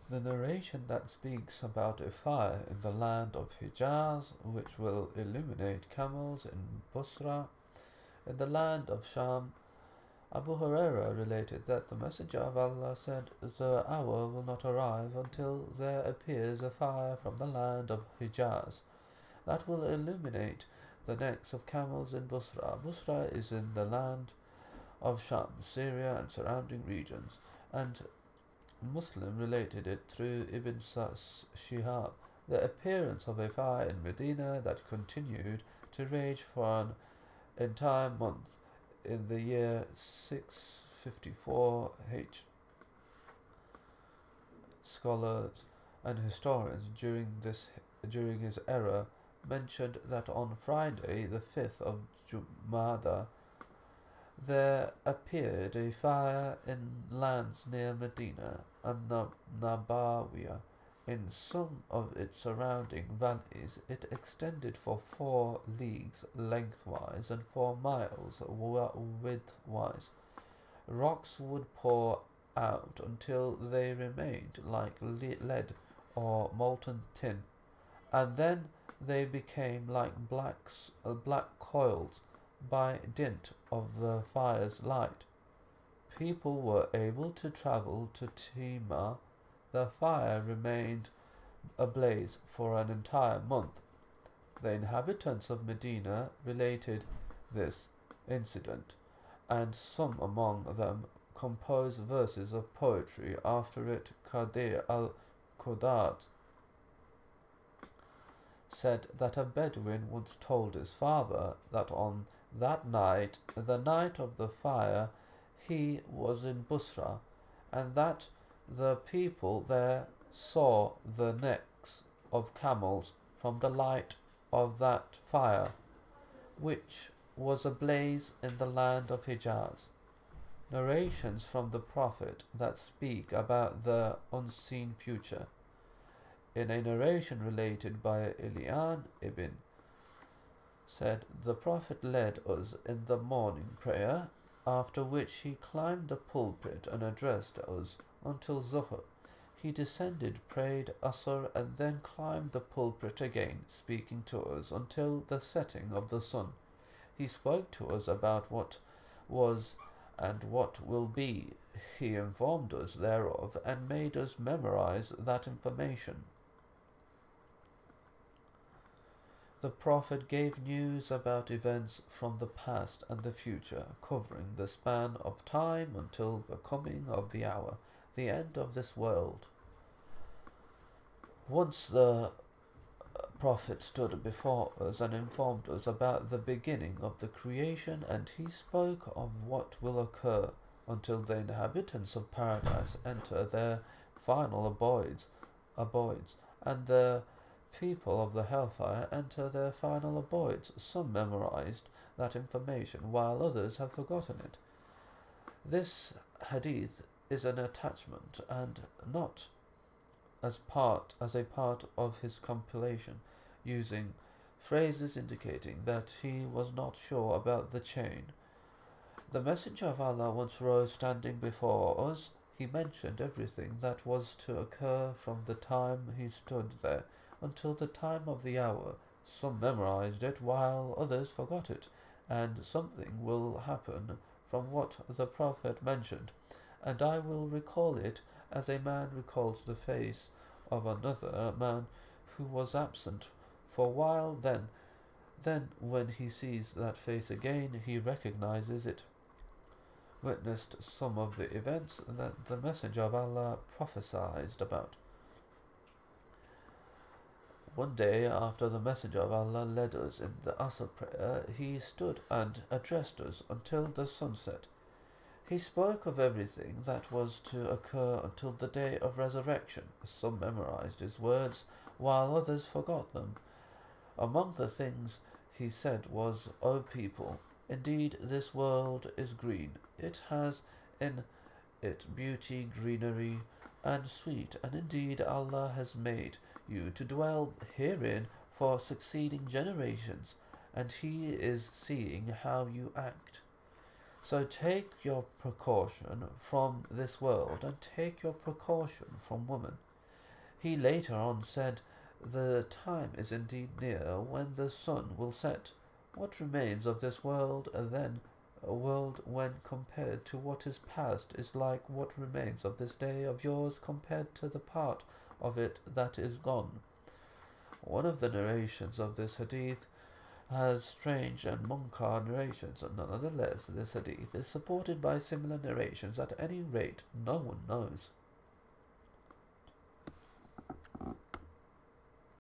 The narration that speaks about a fire in the land of Hijaz, which will illuminate camels in Busra, in the land of Sham. Abu Huraira related that the Messenger of Allah said, "The hour will not arrive until there appears a fire from the land of Hijaz that will illuminate the necks of camels in Busra." Busra is in the land of Sham, Syria, and surrounding regions, and Muslim related it through Ibn Shihab. The appearance of a fire in Medina that continued to rage for an entire month in the year 654 H. Scholars and historians during his era mentioned that on Friday, the 5th of Jumada, there appeared a fire in lands near Medina and Nabawiya. In some of its surrounding valleys, it extended for 4 leagues lengthwise and 4 miles widthwise. Rocks would pour out until they remained like lead or molten tin, and then they became like black coils by dint of the fire's light. People were able to travel to Tima. The fire remained ablaze for an entire month. The inhabitants of Medina related this incident, and some among them composed verses of poetry after it. Qadir al-Qudad said that a Bedouin once told his father that on that night, the night of the fire, he was in Busra, and that the people there saw the necks of camels from the light of that fire, which was ablaze in the land of Hijaz. Narrations from the Prophet that speak about the unseen future. In a narration related by Elian ibn said, "The Prophet led us in the morning prayer, after which he climbed the pulpit and addressed us until Zuhr. He descended, prayed Asr, and then climbed the pulpit again, speaking to us until the setting of the sun. He spoke to us about what was and what will be. He informed us thereof and made us memorize that information." The Prophet gave news about events from the past and the future, covering the span of time until the coming of the hour, the end of this world. Once the Prophet stood before us and informed us about the beginning of the creation, and he spoke of what will occur until the inhabitants of paradise enter their final abodes, and the people of the hellfire enter their final abodes. Some memorized that information, while others have forgotten it. This hadith is an attachment, and not as a part of his compilation, using phrases indicating that he was not sure about the chain. The Messenger of Allah once rose standing before us. He mentioned everything that was to occur from the time he stood there until the time of the hour. Some memorized it, while others forgot it, and something will happen from what the Prophet mentioned, and I will recall it as a man recalls the face of another man who was absent for a while. Then when he sees that face again, he recognizes it. Witnessed some of the events that the Messenger of Allah prophesied about. One day, after the Messenger of Allah led us in the Asr prayer, he stood and addressed us until the sunset. He spoke of everything that was to occur until the day of resurrection. Some memorized his words, while others forgot them. Among the things he said was, "O people, indeed this world is green. It has in it beauty, greenery, and sweet, and indeed Allah has made you to dwell herein for succeeding generations, and He is seeing how you act. So take your precaution from this world, and take your precaution from woman. He later on said, "The time is indeed near when the sun will set. What remains of this world then, a world when compared to what is past is like what remains of this day of yours compared to the part of it that is gone." One of the narrations of this hadith has strange and munkar narrations, and nonetheless this hadith is supported by similar narrations. At any rate, no one knows.